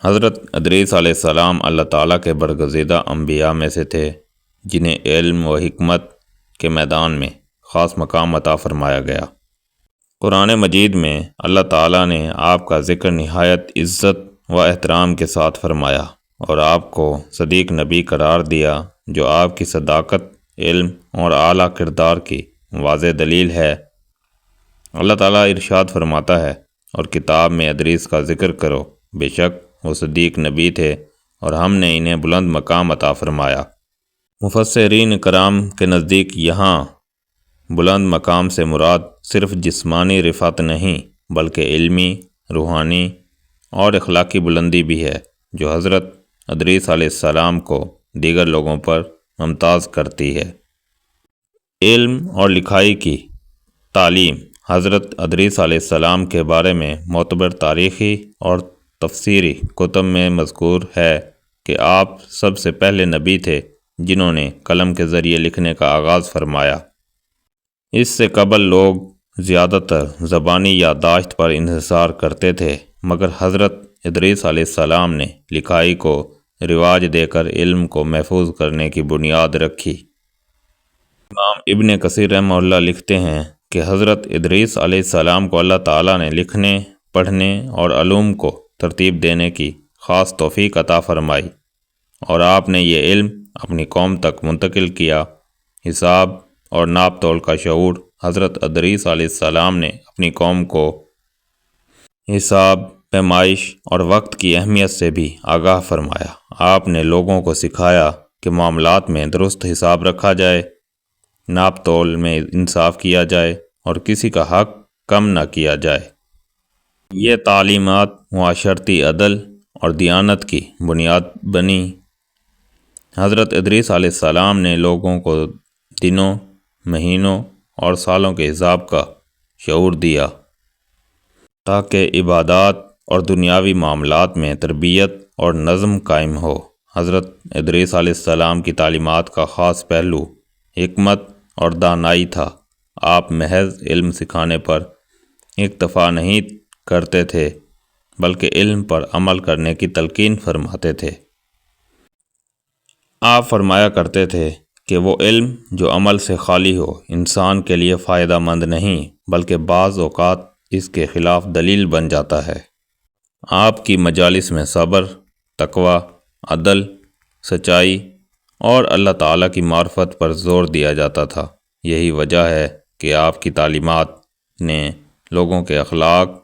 حضرت ادریس علیہ السلام اللہ تعالیٰ کے برگزیدہ انبیاء میں سے تھے جنہیں علم و حکمت کے میدان میں خاص مقام عطا فرمایا گیا۔ قرآن مجید میں اللہ تعالیٰ نے آپ کا ذکر نہایت عزت و احترام کے ساتھ فرمایا اور آپ کو صدیق نبی قرار دیا، جو آپ کی صداقت، علم اور اعلیٰ کردار کی واضح دلیل ہے۔ اللہ تعالیٰ ارشاد فرماتا ہے، اور کتاب میں ادریس کا ذکر کرو، بے شک وہ صدیق نبی تھے اور ہم نے انہیں بلند مقام عطا فرمایا۔ مفسرین کرام کے نزدیک یہاں بلند مقام سے مراد صرف جسمانی رفعت نہیں بلکہ علمی، روحانی اور اخلاقی بلندی بھی ہے، جو حضرت ادریس علیہ السلام کو دیگر لوگوں پر ممتاز کرتی ہے۔ علم اور لکھائی کی تعلیم۔ حضرت ادریس علیہ السلام کے بارے میں معتبر تاریخی اور تفسیری کتب میں مذکور ہے کہ آپ سب سے پہلے نبی تھے جنہوں نے قلم کے ذریعے لکھنے کا آغاز فرمایا۔ اس سے قبل لوگ زیادہ تر زبانی یادداشت پر انحصار کرتے تھے، مگر حضرت ادریس علیہ السلام نے لکھائی کو رواج دے کر علم کو محفوظ کرنے کی بنیاد رکھی۔ امام ابن کثیر رحمہ اللہ لکھتے ہیں کہ حضرت ادریس علیہ السلام کو اللہ تعالیٰ نے لکھنے، پڑھنے اور علوم کو ترتیب دینے کی خاص توفیق عطا فرمائی، اور آپ نے یہ علم اپنی قوم تک منتقل کیا۔ حساب اور ناپ تول کا شعور۔ حضرت ادریس علیہ السلام نے اپنی قوم کو حساب، پیمائش اور وقت کی اہمیت سے بھی آگاہ فرمایا۔ آپ نے لوگوں کو سکھایا کہ معاملات میں درست حساب رکھا جائے، ناپ تول میں انصاف کیا جائے اور کسی کا حق کم نہ کیا جائے۔ یہ تعلیمات معاشرتی عدل اور دیانت کی بنیاد بنی۔ حضرت ادریس علیہ السلام نے لوگوں کو دنوں، مہینوں اور سالوں کے حساب کا شعور دیا تاکہ عبادات اور دنیاوی معاملات میں تربیت اور نظم قائم ہو۔ حضرت ادریس علیہ السلام کی تعلیمات کا خاص پہلو حکمت اور دانائی تھا۔ آپ محض علم سکھانے پر اکتفا نہیں کرتے تھے بلکہ علم پر عمل کرنے کی تلقین فرماتے تھے۔ آپ فرمایا کرتے تھے کہ وہ علم جو عمل سے خالی ہو انسان کے لیے فائدہ مند نہیں بلکہ بعض اوقات اس کے خلاف دلیل بن جاتا ہے۔ آپ کی مجالس میں صبر، تقوی، عدل، سچائی اور اللہ تعالیٰ کی معرفت پر زور دیا جاتا تھا۔ یہی وجہ ہے کہ آپ کی تعلیمات نے لوگوں کے اخلاق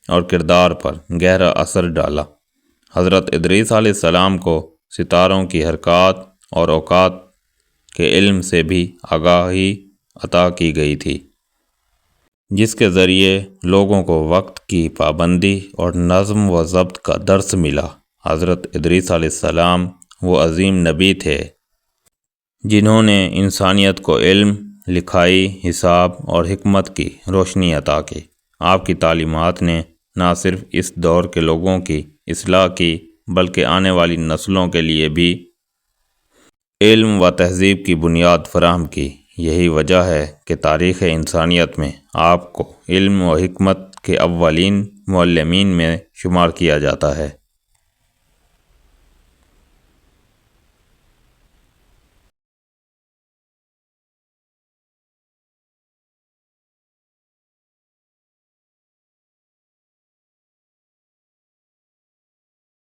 اور کردار پر گہرا اثر ڈالا۔ حضرت ادریس علیہ السلام کو ستاروں کی حرکات اور اوقات کے علم سے بھی آگاہی عطا کی گئی تھی، جس کے ذریعے لوگوں کو وقت کی پابندی اور نظم و ضبط کا درس ملا۔ حضرت ادریس علیہ السلام وہ عظیم نبی تھے جنہوں نے انسانیت کو علم، لکھائی، حساب اور حکمت کی روشنی عطا کی۔ آپ کی تعلیمات نے نہ صرف اس دور کے لوگوں کی اصلاح کی بلکہ آنے والی نسلوں کے لیے بھی علم و تہذیب کی بنیاد فراہم کی۔ یہی وجہ ہے کہ تاریخ انسانیت میں آپ کو علم و حکمت کے اولین معلمین میں شمار کیا جاتا ہے۔